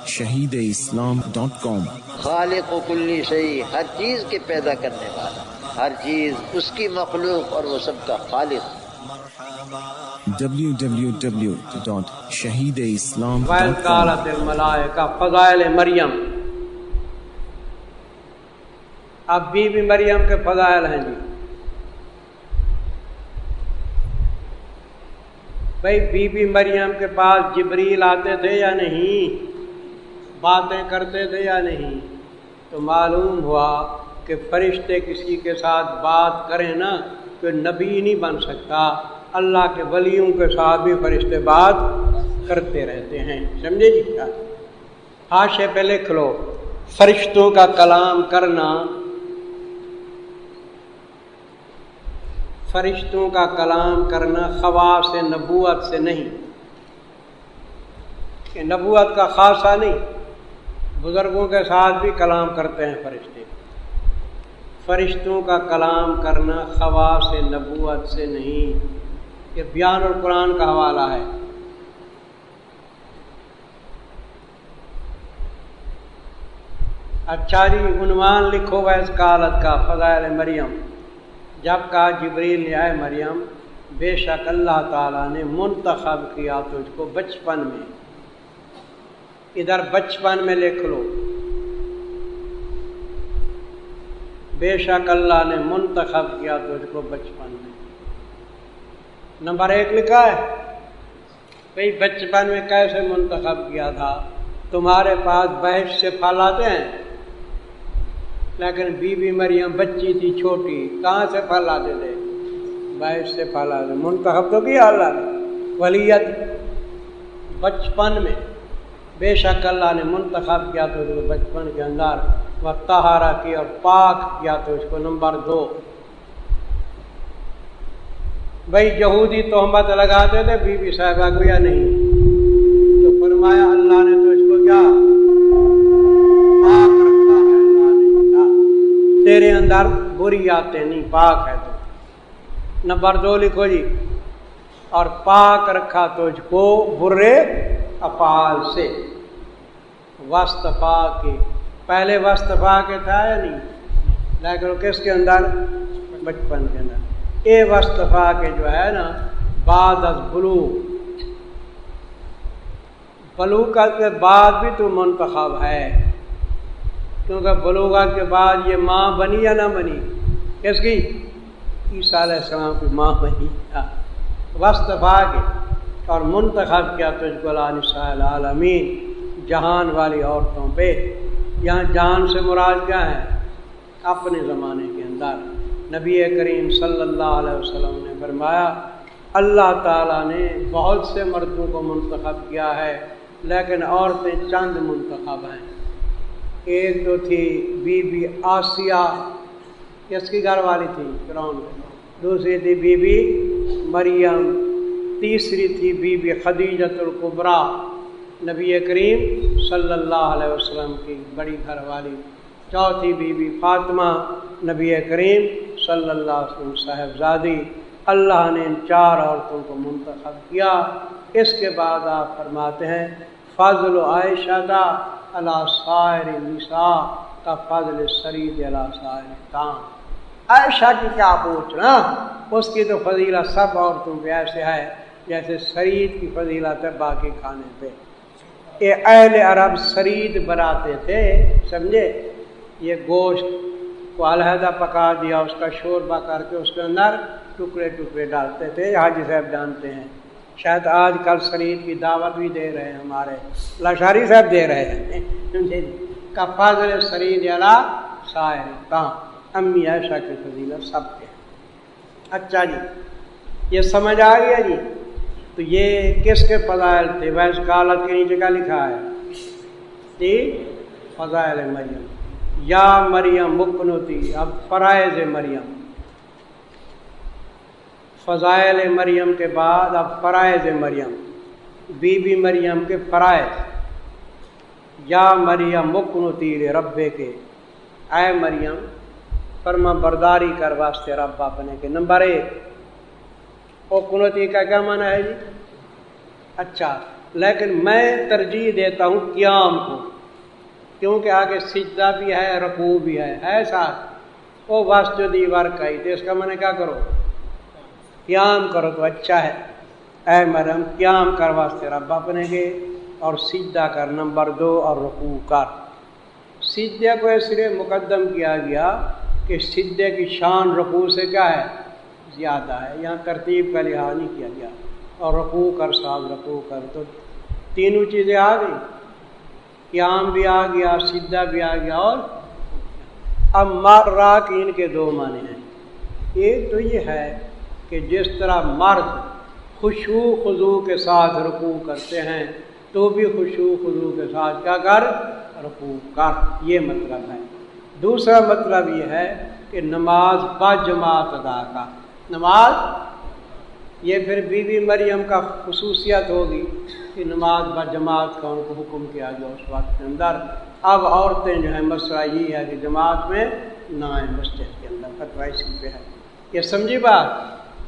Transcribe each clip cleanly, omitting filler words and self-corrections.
www.shahideislam.com خالق و کلی شیء، ہر چیز کے پیدا کرنے والا، ہر چیز اس کی مخلوق اور وہ سب کا خالق۔ www.shahideislam.com قالت الملائکہ، فضائل مریم۔ اب بی بی مریم کے فضائل ہیں جی۔ بھائی بی بی مریم کے پاس جبریل آتے تھے یا نہیں، باتیں کرتے تھے یا نہیں؟ تو معلوم ہوا کہ فرشتے کسی کے ساتھ بات کریں نا تو نبی نہیں بن سکتا، اللہ کے ولیوں کے ساتھ بھی فرشتے بات کرتے رہتے ہیں، سمجھے جی؟ کیا حاشے پہ لکھ لو، فرشتوں کا کلام کرنا، فرشتوں کا کلام کرنا خواص نبوت سے نہیں، کہ نبوت کا خاصہ نہیں، بزرگوں کے ساتھ بھی کلام کرتے ہیں فرشتے۔ فرشتوں کا کلام کرنا خواص نبوت سے نہیں، یہ بیان القرآن کا حوالہ ہے۔ اچھا جی، عنوان لکھو ویس قالت کا، فضائل مریم۔ جب کہا جبریل نے، آئے مریم، بے شک اللہ تعالیٰ نے منتخب کیا تجھ کو بچپن میں، ادھر بچپن میں لکھ لو، بے شک اللہ نے منتخب کیا تجھ کو بچپن میں۔ نمبر 1 لکھا ہے، بھئی بچپن میں کیسے منتخب کیا تھا؟ تمہارے پاس بحث سے پھل آتے ہیں، لیکن بی بی مریم بچی تھی چھوٹی، کہاں سے پھل آتے تھے؟ بحث سے پھل آتے، منتخب تو کیا اللہ نے، ولیت بچپن میں۔ بے شک اللہ نے منتخب کیا تو اس کو بچپن کے اندر، وطہارہ کی، اور پاک کیا تو اس کو۔ نمبر 2، بھئی یہودی تہمت لگاتے تھے بی بی صاحبہ کو یا نہیں؟ تو فرمایا اللہ نے تو اس کو کیا پاک رکھا ہے، اللہ نے کیا تیرے اندر بری آتے نہیں، پاک ہے تو۔ نمبر 2 لکھو جی، اور پاک رکھا تجھ کو برے افعال سے، وصطفیٰ کے، پہلے وصطفیٰ کے تھا یا نہیں؟ لیکن کس کے اندر؟ بچپن کے اندر۔ اے وصطفیٰ کے جو ہے نا، بعد از بلوغ، بلوغت کے بعد بھی تو منتخب ہے، کیونکہ بلوغت کے بعد یہ ماں بنی یا نہ بنی؟ کس کی؟ عیسیٰ علیہ السلام کی ماں بنی، وصطفیٰ کے، اور منتخب کیا تجھ کو علی نساء العالمین، جہان والی عورتوں پہ۔ یہاں جہان سے مراد کیا ہے؟ اپنے زمانے کے اندر نبی کریم صلی اللہ علیہ وسلم نے فرمایا اللہ تعالیٰ نے بہت سے مردوں کو منتخب کیا ہے، لیکن عورتیں چند منتخب ہیں۔ ایک تو تھی بی بی آسیہ، کس کی گھر والی تھی؟ فرعون کی۔ دوسری تھی بی بی مریم، تیسری تھی بی بی خدیجۃ الکبریٰ، نبی کریم صلی اللہ علیہ وسلم کی بڑی گھر والی، چوتھی بی بی فاطمہ، نبی کریم صلی اللہ علیہ وسلم صاحبزادی۔ اللہ نے ان 4 عورتوں کو منتخب کیا۔ اس کے بعد آپ فرماتے ہیں فضل عائشہ علی سائر النساء کا فضل سرید علی سائر الطعام۔ عائشہ کی کیا پوچھنا، اس کی تو فضیلت سب عورتوں پہ ایسے ہے جیسے سرید کی فضیلت ہے باقی کھانے پہ۔ یہ اہل عرب سرید بناتے تھے، سمجھے؟ یہ گوشت کو علیحدہ پکا دیا، اس کا شوربہ کر کے اس کے اندر ٹکڑے ٹکڑے ڈالتے تھے، حاجی صاحب جانتے ہیں، شاید آج کل سرید کی دعوت بھی دے رہے ہیں، ہمارے لاشاری صاحب دے رہے ہیں، سمجھے؟ کا فضل سرید علی سائر الطعام، امی عائشہ کی فضیلت سب کے۔ اچھا جی، یہ سمجھ آ گیا جی؟ تو یہ کس کے فضائل تھے؟ ویس قالت کے نیچے کا لکھا ہے جی، فضائل مریم۔ یا مریم مقنوتی، اب فرائض مریم، فضائل مریم کے بعد اب فرائض مریم، بی بی مریم کے فرائض۔ یا مریم مقنوتی رب کے، اے مریم فرما برداری کر واسطے رب اپنے کے۔ نمبر 1، مقنوتی کا کیا معنی ہے جی؟ اچھا، لیکن میں ترجیح دیتا ہوں قیام کو، کیونکہ آگے سجدہ بھی ہے رکوع بھی ہے ساتھ، وہ واسجدی ورکعی، تو اس کا میں نے کیا کرو، قیام کرو تو اچھا ہے۔ اے مریم قیام کر واسطے رب اپنے کے، اور سجدہ کر نمبر 2، اور رکوع کر۔ سجدے کو اس لیے مقدم کیا گیا کہ سجدے کی شان رکوع سے کیا ہے، زیادہ ہے، یہاں ترتیب کا لحاظ نہیں کیا گیا۔ اور رکوع کر ساتھ رکوع کر، تو تینوں چیزیں آ گئی، قیام بھی آ گیا، سجدہ بھی آ گیا، اور اب راکعین کے 2 معنی ہیں۔ ایک تو یہ ہے کہ جس طرح مرد خشوع خضوع کے ساتھ رکوع کرتے ہیں تو بھی خشوع خضوع کے ساتھ کیا کر، رکوع کر، یہ مطلب ہے۔ دوسرا مطلب یہ ہے کہ نماز با جماعت ادا کا، نماز، یہ پھر بی بی مریم کا خصوصیت ہوگی کہ نماز با جماعت کا ان کو حکم کیا گیا اس وقت کے اندر۔ اب عورتیں جو ہیں مسئلہ یہ ہے کہ جماعت میں نہ آئیں مسجد کے اندر، فتویٰ اسی پہ ہے۔ یہ سمجھی بات،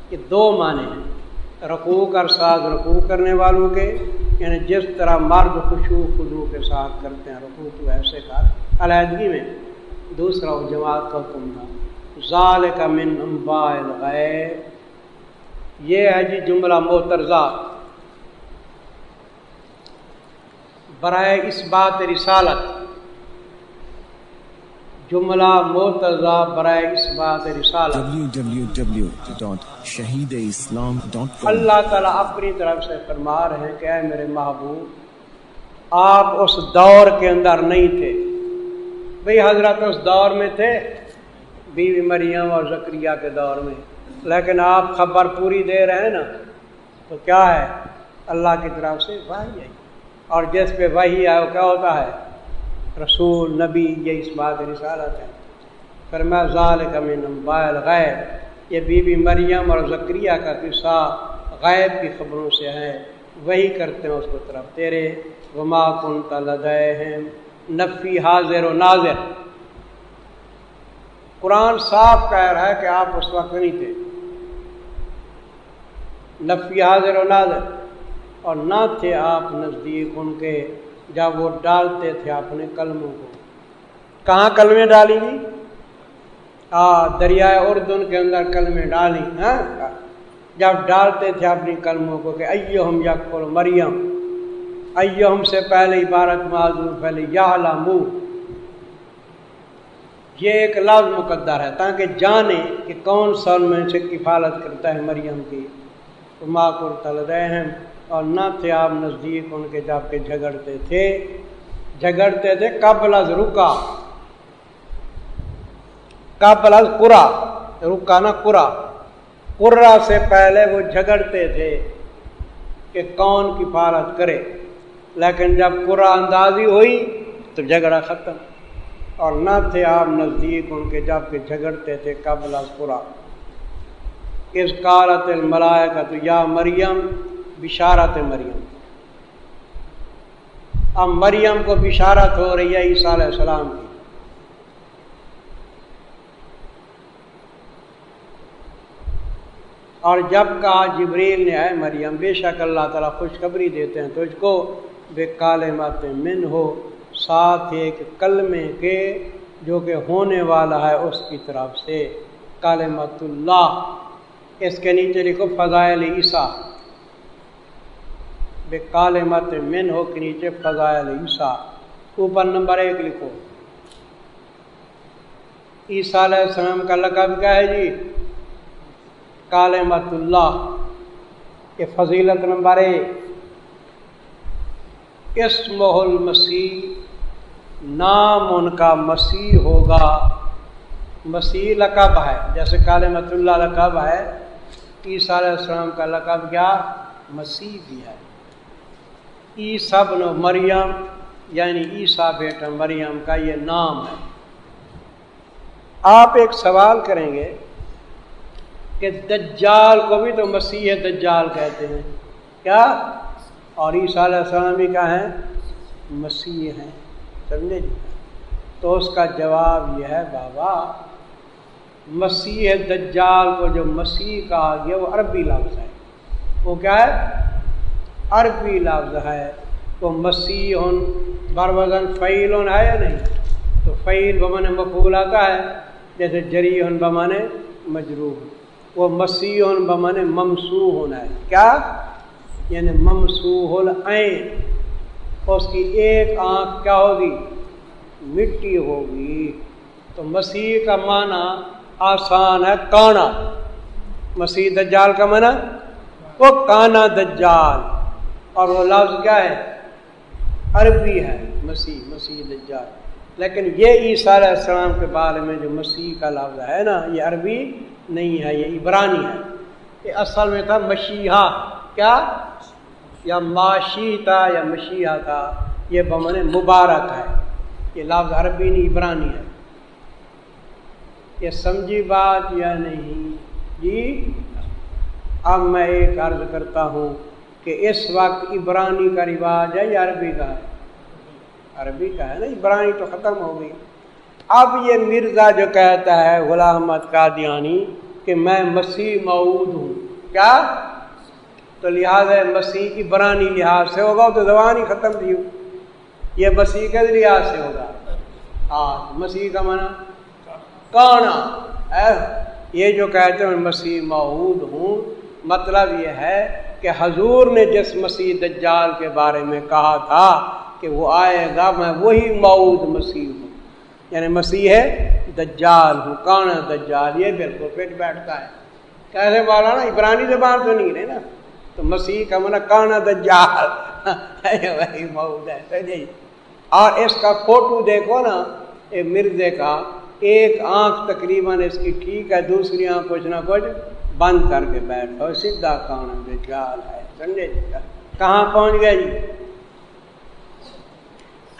کہ 2 معنی ہیں، رکوع کر ساتھ رکوع کرنے والوں کے، یعنی جس طرح مرد خشوع خضوع کے ساتھ کرتے ہیں رکوع تو ایسے کر علیحدگی میں۔ دوسرا وہ جماعت کا حکم تھا۔ ذالک من انباء الغیب، یہ ہے جی جملہ معترضہ برائے اس بات رسالت، جملہ معترضہ برائے اس بات رسالت۔ www.shahideislam.com اللہ تعالیٰ اپنی طرف سے فرما رہے ہیں کہ اے میرے محبوب، آپ اس دور کے اندر نہیں تھے، بھئی حضرت اس دور میں تھے، بی بی مریم اور زکریہ کے دور میں، لیکن آپ خبر پوری دے رہے ہیں نا، تو کیا ہے، اللہ کی طرف سے وحی ہے، اور جس پہ وحی ہے وہ کیا ہوتا ہے، رسول، نبی، یہ اس بات رسالت ہے۔ فرمایا ذالک من انباء الغیب، یہ بی بی مریم اور زکریہ کا قصہ غیب کی خبروں سے ہے، وہی کرتے ہیں اس کو طرف تیرے۔ وما کنت لدیہم، نفی حاضر و ناظر، قرآن صاف کہہ رہا ہے کہ آپ اس وقت نہیں تھے، نفی حاضر و ناظر، اور نہ تھے آپ نزدیک ان کے جب وہ ڈالتے تھے اپنے کلموں کو۔ کہاں کلمیں ڈالی گی؟ دریائے اردن کے اندر کلمیں ڈالی، جب ڈالتے تھے اپنی کلموں کو کہ ایہم یکفر مریم، ایہم سے پہلے عبارت معذوف پہلے یعلمو، یہ ایک لفظ مقدر ہے تاکہ جانے کہ کون سا ان میں سے کفالت کرتا ہے مریم کی۔ وما کنت لدیہم، اور نہ تھے آپ نزدیک ان کے جب کہ جھگڑتے تھے قبل از رکا، قبل از قرا، رکا نہ قرا، قرا سے پہلے وہ جھگڑتے تھے کہ کون کفالت کرے، لیکن جب قرا اندازی ہوئی تو جھگڑا ختم، اور نہ تھے آپ نزدیک ان کے جب کہ جھگڑتے تھے قبل از قرا۔ اذ قالت الملائکۃ یا مریم، بشارت مریم، اب مریم کو بشارت ہو رہی ہے عیسیٰ علیہ السلام کی۔ اور جب کہا جبریل نے، اے مریم، بے شک اللہ تعالیٰ خوشخبری دیتے ہیں تجھ کو، بے کالمات من ہو، ساتھ ایک کلمے کے جو کہ ہونے والا ہے اس کی طرف سے، کلمۃ اللہ، اس کے نیچے لکھو فضائل عیسیٰ، بے کالمت من ہو کے نیچے فضائل عیسیٰ، اوپر نمبر 1 لکھو۔ عیسیٰ علیہ السلام کا لقب کیا ہے جی؟ کالمت اللہ، یہ فضیلت نمبر 1۔ اسمہ المسیح، نام ان کا مسیح ہوگا، مسیح لقب ہے، جیسے کالمت اللہ لقب ہے، عیسیٰ علیہ السلام کا لقب کیا؟ مسیح بھی ہے۔ عیسیٰ ابن مریم، یعنی عیسیٰ بیٹا مریم کا یہ نام ہے۔ آپ ایک سوال کریں گے کہ دجال کو بھی تو مسیح دجال کہتے ہیں کیا؟ اور عیسیٰ علیہ السلام بھی کیا ہیں؟ مسیح ہیں، سمجھے جی؟ تو اس کا جواب یہ ہے بابا، مسیح دجال کو جو مسیح کہا گیا وہ عربی لفظ ہے، وہ کیا ہے؟ عربی لفظ ہے، وہ مسیح بروزن فعیل ہے یا نہیں؟ تو فعیل بمانے مفعول آتا ہے، جیسے جریح بمانے مجروح، وہ مسیح بمانے ممسوح ہے، کیا یعنی ممسوح العین، اس کی ایک آنکھ کیا ہوگی؟ مٹی ہوگی۔ تو مسیح کا معنی آسان ہے کانا، مسیح دجال کا معنی وہ کانا دجال، اور وہ لفظ کیا ہے؟ عربی ہے، مسیح دجال۔ لیکن یہ عیسیٰ علیہ السلام کے بارے میں جو مسیح کا لفظ ہے نا، یہ عربی نہیں ہے، یہ عبرانی ہے۔ یہ اصل میں تھا مشیحہ، کیا یا ماشی تھا یا مشیحہ تھا، یہ بمانے مبارک ہے، یہ لفظ عربی نہیں عبرانی ہے۔ یہ سمجھی بات یا نہیں جی؟ اب میں ایک عرض کرتا ہوں کہ اس وقت عبرانی کا رواج ہے یا عربی کا ہے؟ عربی کا ہے نا، عبرانی تو ختم ہو گئی۔ اب یہ مرزا جو کہتا ہے غلام احمد قادیانی کہ میں مسیح موعود ہوں، کیا تو لہٰذا مسیح عبرانی لحاظ سے ہوگا تو زبان ہی ختم تھی، یہ مسیح کے لحاظ سے ہوگا۔ ہاں، مسیح کا معنی کانا ہے۔ یہ جو کہتے ہیں مسیح موعود ہوں، مطلب یہ ہے کہ حضور نے جس مسیح دجال کے بارے میں کہا تھا کہ وہ آئے گا، میں وہی موعود مسیح ہوں، یعنی مسیح ہے دجال ہوں، کانا دجال، یہ بالکل فٹ بیٹھتا ہے۔ کیسے بولا نا، عبرانی زبان تو نہیں ہے نا، تو مسیح کا معنی کانا دجال وہی موعود ہے۔ اور اس کا فوٹو دیکھو نا، یہ مرزے کا ایک آنکھ تقریباً اس کی ٹھیک ہے، دوسری آنکھ کچھ نہ کچھ بند کر کے بیٹھا، سیدھا کانا دجال ہے، سمجھے؟ کہاں پہنچ گیا جی؟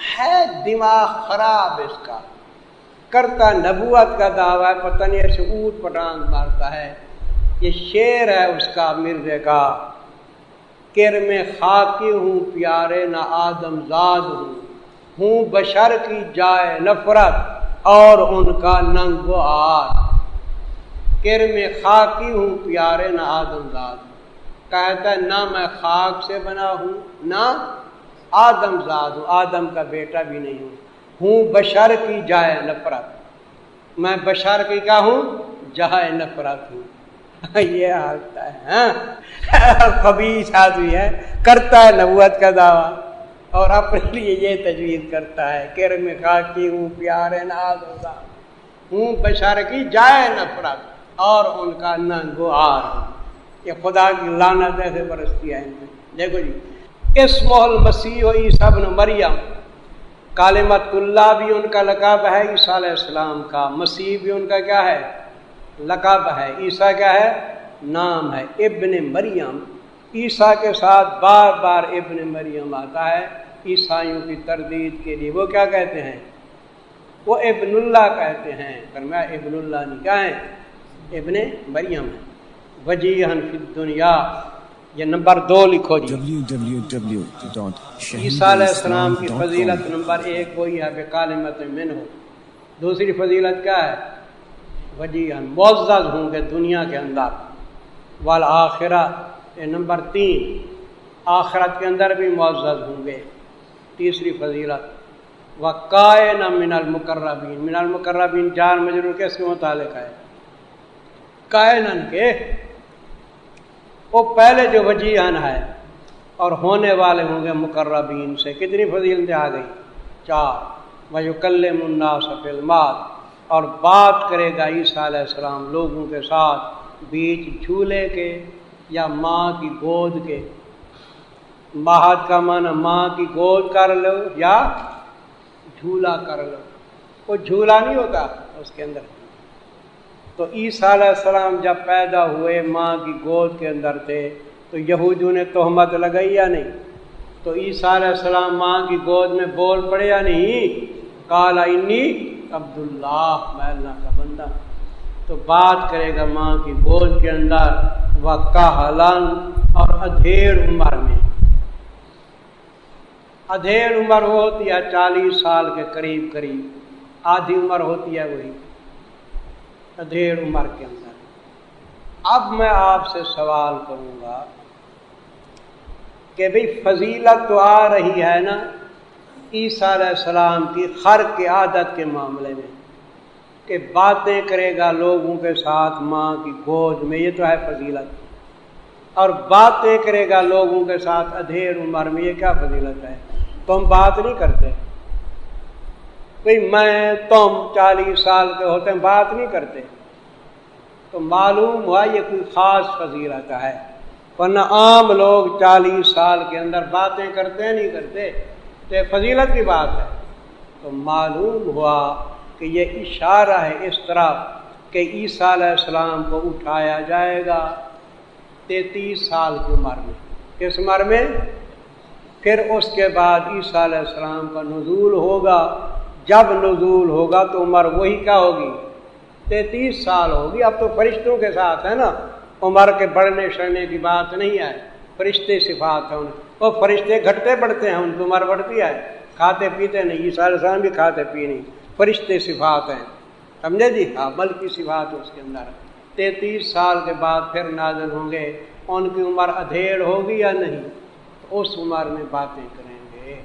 ہے دماغ خراب اس کا، کرتا نبوت کا دعویٰ ہے، پتہ نہیں ایسے اونٹ پٹانگ مارتا ہے۔ یہ شعر ہے اس کا، مرزے کا، کرم خاکی ہوں پیارے نہ آدم زاد ہوں بشر کی جائے نفرت اور ان کا ننگ و آر۔ کرم خاکی ہوں پیارے نہ آدم زاد، کہتا ہے نہ میں خاک سے بنا ہوں نہ آدم زاد ہوں، آدم کا بیٹا بھی نہیں ہوں بشر کی جائے نفرت، میں بشر کی کیا ہوں؟ جائے نفرت ہوں۔ یہ حالت ہے، خبیث آدمی ہے، کرتا ہے نبوت کا دعویٰ اور اپنے لیے یہ تجویز کرتا ہے کرم خاکی ہوں پیارے ناز ہوں بشر کی جائے نفرت اور ان کا ننگ و عار۔ یہ خدا کی لعنت ایسے برستی ہے ان میں۔ دیکھو جی، اسمہ المسیح و عیسیٰ ابن مریم، کلمۃ اللہ بھی ان کا لقب ہے عیسیٰ علیہ السلام کا، مسیح بھی ان کا کیا ہے؟ لقب ہے۔ عیسیٰ کیا ہے؟ نام ہے۔ ابن مریم، عیسیٰ کے ساتھ بار بار ابن مریم آتا ہے عیسائیوں کی تردید کے لیے۔ وہ کیا کہتے ہیں؟ وہ ابن اللہ کہتے ہیں، فرمایا ابن اللہ نہیں، کیا ہے؟ ابن مریم ہے۔ وجیہاً فی الدنیا، یہ نمبر 2 لکھو جی۔ عیسیٰ علیہ السلام کی فضیلت نمبر 1 وہی ہے بکلمۃ منہ۔ دوسری فضیلت کیا ہے؟ وجیہاً، معزز ہوں گے دنیا کے اندر، والآخرہ، یہ نمبر 3، آخرت کے اندر بھی معزز ہوں گے۔ تیسری فضیلت، وقائن من المقربین، من المقربین جار مجرور کس کے متعلق ہے؟ کائنن کے، وہ پہلے جو وجیہاً ہے اور ہونے والے ہوں گے مقربین سے۔ کتنی فضیلتیں آ گئی؟ 4۔ وَيُكَلِّمُ النَّاسَ فِي الْمَهْدِ، اور بات کرے گا عیسیٰ علیہ السلام لوگوں کے ساتھ بیچ جھولے کے یا ماں کی گود کے۔ مہد کا معنی ماں کی گود کر لو یا جھولا کر لو، وہ جھولا نہیں ہوتا اس کے اندر۔ تو عیسیٰ علیہ السلام جب پیدا ہوئے ماں کی گود کے اندر تھے تو یہودیوں نے تہمت لگائی یا نہیں؟ تو عیسیٰ علیہ السلام ماں کی گود میں بول پڑے یا نہیں؟ قال انی عبداللہ، میں اللہ کا بندہ۔ تو بات کرے گا ماں کی گود کے اندر، وکہلاً، اور ادھیڑ عمر میں۔ ادھیڑ عمر ہوتی ہے 40 سال کے قریب قریب، آدھی عمر ہوتی ہے وہی ادھیڑ عمر کے اندر۔ اب میں آپ سے سوال کروں گا کہ بھئی فضیلت تو آ رہی ہے نا عیسیٰ علیہ السلام کی خرق کی عادت کے معاملے میں، کہ باتیں کرے گا لوگوں کے ساتھ ماں کی گود میں، یہ تو ہے فضیلت، اور باتیں کرے گا لوگوں کے ساتھ ادھیڑ عمر میں، یہ کیا فضیلت ہے؟ تم بات نہیں کرتے، بھئی میں تم 40 سال کے ہوتے ہیں بات نہیں کرتے، تو معلوم ہوا یہ کوئی خاص فضیلت ہے، ورنہ عام لوگ 40 سال کے اندر باتیں کرتے ہیں نہیں کرتے، تو یہ فضیلت کی بات ہے۔ تو معلوم ہوا کہ یہ اشارہ ہے اس طرح کہ عیسیٰ علیہ السلام کو اٹھایا جائے گا 33 سال کی عمر میں۔ کس عمر میں؟ پھر اس کے بعد عیسیٰ علیہ السلام کا نزول ہوگا، جب نزول ہوگا تو عمر وہی کیا ہوگی؟ 33 سال ہوگی۔ اب تو فرشتوں کے ساتھ ہے نا، عمر کے بڑھنے شڑنے کی بات نہیں ہے، فرشتے صفات ہیں ان، وہ فرشتے گھٹتے بڑھتے ہیں، ان کی عمر بڑھتی ہے، کھاتے پیتے نہیں، عیسیٰ علیہ السلام بھی کھاتے پی نہیں، فرشتے صفات ہیں، سمجھے جی؟ عمل کی صفات اس کے اندر۔ 33 سال کے بعد پھر نازل ہوں گے، ان کی عمر ادھیڑ ہوگی یا نہیں؟ تو اس عمر میں باتیں کریں گے۔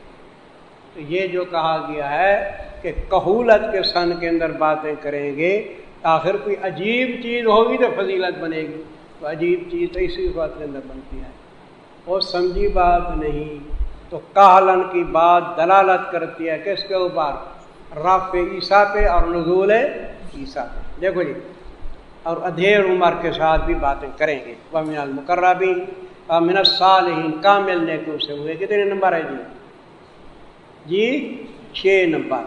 تو یہ جو کہا گیا ہے کہ کہولت کے سن کے اندر باتیں کریں گے، آخر کوئی عجیب چیز ہوگی تو فضیلت بنے گی، تو عجیب چیز تو اسی وقت کے اندر بنتی ہے، وہ سمجھی بات نہیں۔ تو کہلن کی بات دلالت کرتی ہے کس کے اوپر؟ رفع عیسیٰ پہ اور نزول عیسیٰ پہ۔ دیکھو جی، اور ادھیڑ عمر کے ساتھ بھی باتیں کریں گے۔ وَمِنَ الْمُقَرَّبِينَ وَمِنَ الصَّالِحِينَ، کامل نیکوں سے ہوئے۔ کتنے نمبر ہے جی؟ 6 نمبر۔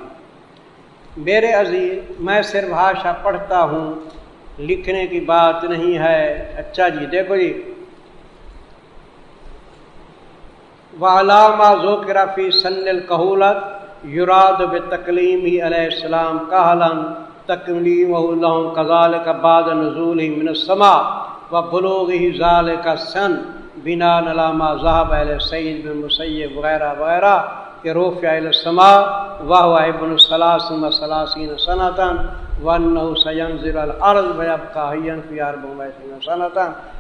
میرے عزیز، میں صرف حاشا پڑھتا ہوں، لکھنے کی بات نہیں ہے۔ اچھا جی، دیکھو جی، وَعَلَامَ ذُكِرَ فِي سَنِّ الْكَهُولَةِ یراد بتکلیمہ علیہ السلام کہلاً تکلیمہ لہم کذالک بعد نزولہ من السماء وبلوغہ ذالک السن بناء علی ما ذهب الی سعید بن مسیب وغیرہ وغیرہ کہ رفع الی السماء وہو ابن 33 سنۃ وانہ سینزل الارض ویبقى حیا فی 24 سنۃ۔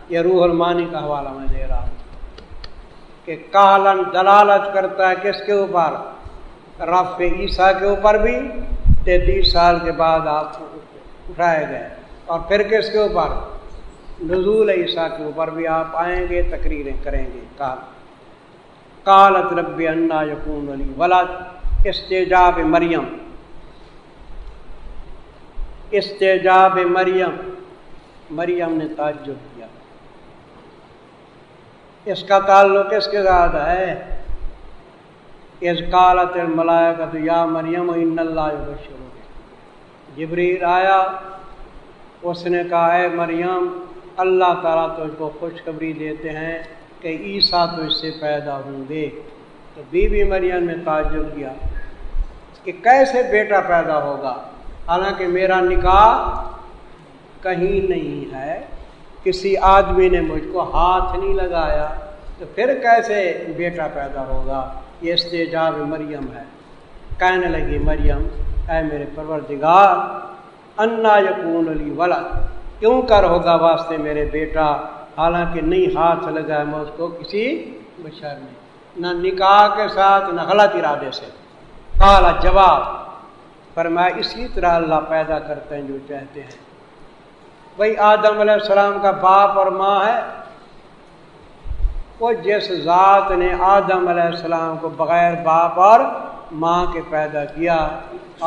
یہ روح المانی کا حوالہ میں دے رہا ہوں کہ کہلاً دلالت کرتا ہے کس کے اوپر؟ رفع عیسیٰ کے اوپر بھی 33 سال کے بعد آپ اٹھائے گئے، اور پھر کس کے اوپر؟ نزول عیسیٰ کے اوپر بھی آپ آئیں گے، تقریریں کریں گے۔ قالت رب انا یکون لی ولد، استجاب مریم، استجاب مریم، مریم نے تعجب کیا۔ اس کا تعلق کس کے ساتھ ہے؟ اذ قالت الملائکۃ یا مریم ان اللہ یبشرک، جبریل آیا، اس نے کہا اے مریم، اللہ تعالیٰ تجھ کو خوشخبری دیتے ہیں کہ عیسیٰ تو اس سے پیدا ہوں گے۔ تو بی بی مریم نے تعجب کیا کہ کیسے بیٹا پیدا ہوگا، حالانکہ میرا نکاح کہیں نہیں ہے، کسی آدمی نے مجھ کو ہاتھ نہیں لگایا، تو پھر کیسے بیٹا پیدا ہوگا؟ یہ استجاب مریم ہے۔ کہنے لگی مریم، اے میرے پروردگار، انا یکون لی ولد، کیوں کر ہوگا واسطے میرے بیٹا، حالانکہ نہیں ہاتھ لگا میں اس کو کسی بشر نے، نہ نکاح کے ساتھ نہ غلط ارادے سے۔ قال، جواب فرمایا اسی طرح اللہ پیدا کرتے ہیں جو چاہتے ہیں۔ وہی آدم علیہ السلام کا باپ اور ماں ہے، وہ جس ذات نے آدم علیہ السلام کو بغیر باپ اور ماں کے پیدا کیا،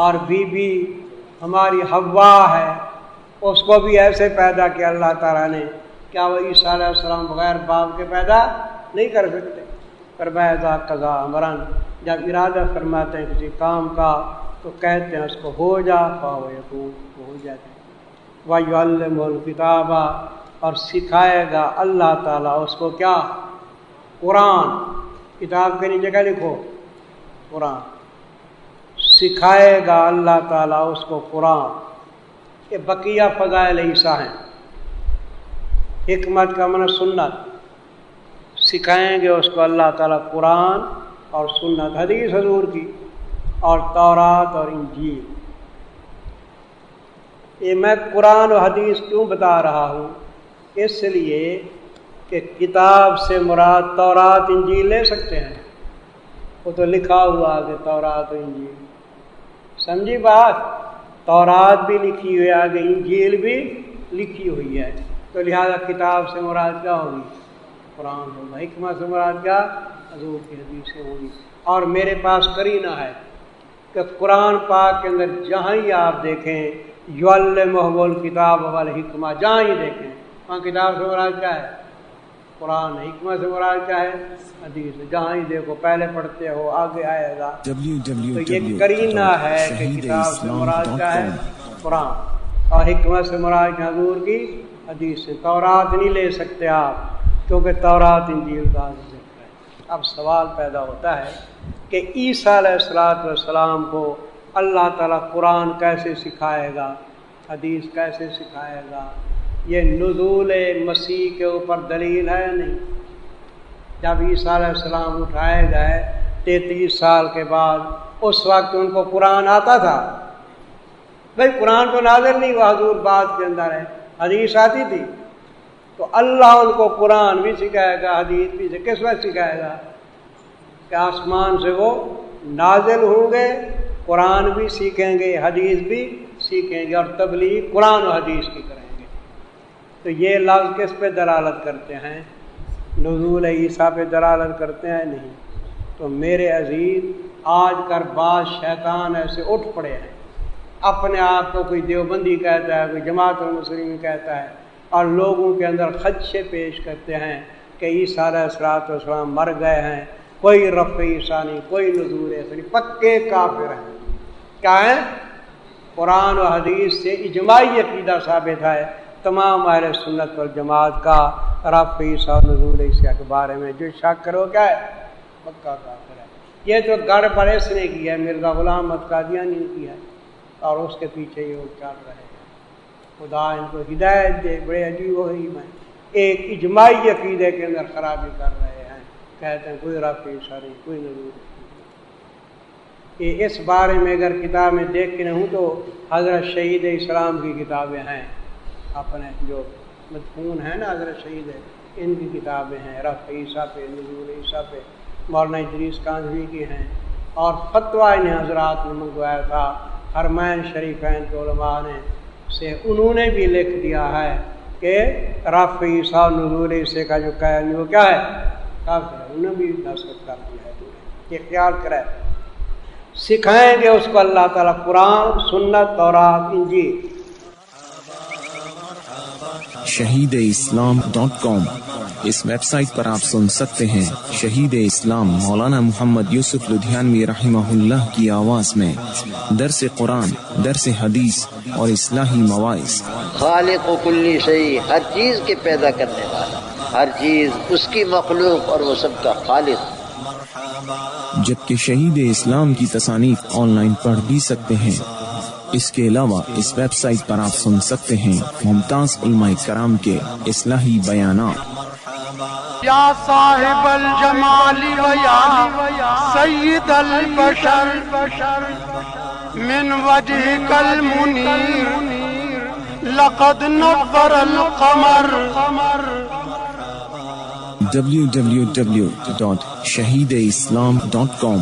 اور بی بی ہماری حوا ہے، اس کو بھی ایسے پیدا کیا اللہ تعالیٰ نے، کیا وہ عیسیٰ علیہ السلام بغیر باپ کے پیدا نہیں کر سکتے؟ فرمایا ذا قضا امرن، جب ارادہ فرماتے ہیں کسی کام کا تو کہتے ہیں اس کو ہو جا، فہو یکون، وہ ہو جاتے ہیں۔ وَيُعَلِّمُهُ الْكِتَابَ، اور سکھائے گا اللہ تعالیٰ اس کو کیا؟ قرآن۔ کتاب کے نیچے کیا لکھو؟ قرآن۔ سکھائے گا اللہ تعالیٰ اس کو قرآن۔ یہ بقیہ فضائل عیسیٰ ہیں۔ حکمت کا معنی سنت، سکھائیں گے اس کو اللہ تعالیٰ قرآن اور سنت، حدیث حضور کی، اور تورات اور انجیل۔ یہ میں قرآن و حدیث کیوں بتا رہا ہوں؟ اس لیے کہ کتاب سے مراد تورات انجیل لے سکتے ہیں؟ وہ تو لکھا ہوا کہ تورات و انجیل، سمجھی بات؟ تورات بھی لکھی ہوئی ہے، آگے انجیل بھی لکھی ہوئی ہے، تو لہذا کتاب سے مراد کیا ہوگی؟ قرآن ہوگا۔ حکمت سے مراد کیا؟ حضور کی حدیثیں ہوگی۔ اور میرے پاس قرینہ ہے کہ قرآن پاک کے اندر جہاں ہی آپ دیکھیں یعلمہ الکتاب والحکمہ، جہاں ہی دیکھیں وہاں کتاب سے مراد کیا ہے؟ قرآن ہے۔ حکمت سے مراد کیا ہے؟ حدیث ہے۔ جہاں ہی دیکھو، پہلے پڑھتے ہو آگے آئے گا۔ تو یہ قرینہ ہے کہ کتاب سے مراد کیا ہے؟ قرآن، اور حکمت سے مراد حضور کی حدیث سے۔ تورات نہیں لے سکتے آپ، کیونکہ تورات انجیل کا ذکر ہے۔ اب سوال پیدا ہوتا ہے کہ عیسیٰ علیہ السلام کو اللہ تعالیٰ قرآن کیسے سکھائے گا، حدیث کیسے سکھائے گا؟ یہ نزول مسیح کے اوپر دلیل ہے نہیں؟ جب عیسیٰ علیہ السلام اٹھائے گئے 33 سال کے بعد، اس وقت ان کو قرآن آتا تھا؟ بھائی قرآن تو نازل نہیں ہوا، حضور بات کے اندر ہے، حدیث آتی تھی۔ تو اللہ ان کو قرآن بھی سکھائے گا، حدیث بھی، کس وقت سکھائے گا؟ کہ آسمان سے وہ نازل ہوں گے، قرآن بھی سیکھیں گے، حدیث بھی سیکھیں گے، اور تبلیغ قرآن و حدیث کی کریں گے۔ تو یہ لفظ کس پہ دلالت کرتے ہیں؟ نزول عیسیٰ پہ دلالت کرتے ہیں؟ نہیں۔ تو میرے عزیز، آج کر بعض شیطان ایسے اٹھ پڑے ہیں، اپنے آپ کو کوئی دیوبندی کہتا ہے، کوئی جماعت المسلمین کہتا ہے، اور لوگوں کے اندر خدشے پیش کرتے ہیں کہ عیسیٰ علیہ السلام مر گئے ہیں، کوئی رفع عیسیٰ نہیں، کوئی نزول عیسیٰ نہیں، پکے کافر ہیں۔ کیا ہے؟ قرآن و حدیث سے اجماعی عقیدہ ثابت ہے تمام اہل سنت والجماعت کا، رفع عیسیٰ و نزول عیسیٰ کے بارے میں جو شک کرو کیا ہے؟ پکا کافر ہے۔ یہ جو گڑبڑ اس نے کی ہے، مرزا غلام احمد قادیانی نے کی ہے، اور اس کے پیچھے یہ چل رہے ہیں۔ خدا ان کو ہدایت دے، بڑے عجیب و غریب ہیں، ایک اجماعی عقیدے کے اندر خرابی کر رہے ہیں، کہتے ہیں کوئی رفع عیسیٰ نہیں، کوئی نزول نہیں۔ اس بارے میں اگر کتاب میں دیکھ کے ہوں تو حضرت شہید اسلام کی کتابیں ہیں، اپنے جو مدفون ہیں نا حضرت شہید، ان کی کتابیں ہیں، رفع عیسیٰ پہ، نزول عیسیٰ پہ، مولانا ادریس کانزوی کی ہیں، اور فتویٰ انہیں حضرات نے منگوایا تھا حرمین شریفین کے علماء نے سے، انہوں نے بھی لکھ دیا ہے کہ رفع عیسیٰ نزول عیسیٰ کا جو قائل وہ کیا ہے؟ کافر ہے۔ انہوں نے بھی نصرت کر دیا ہے۔ یہ خیال کرے، سکھائیں گے اس کو اللہ تعالیٰ قرآن، سنت، تورات، انجیل۔ shahideislam.com اس ویب سائٹ پر آپ سن سکتے ہیں شہید اسلام مولانا محمد یوسف لدھیانوی رحمہ اللہ کی آواز میں درس قرآن، درس حدیث اور اصلاحی مواعظ۔ خالق و کلی شیء، ہر چیز کے پیدا کرنے والا، ہر چیز اس کی مخلوق اور وہ سب کا خالق۔ جبکہ شہید اسلام کی تصانیف آن لائن پڑھ بھی سکتے ہیں۔ اس کے علاوہ اس ویب سائٹ پر آپ سن سکتے ہیں ممتاز علماء کرام کے اصلاحی بیانات۔ یا صاحب الجمال و یا سید البشر من وجهك المنیر لقد نور القمر۔ www.shahideislam.com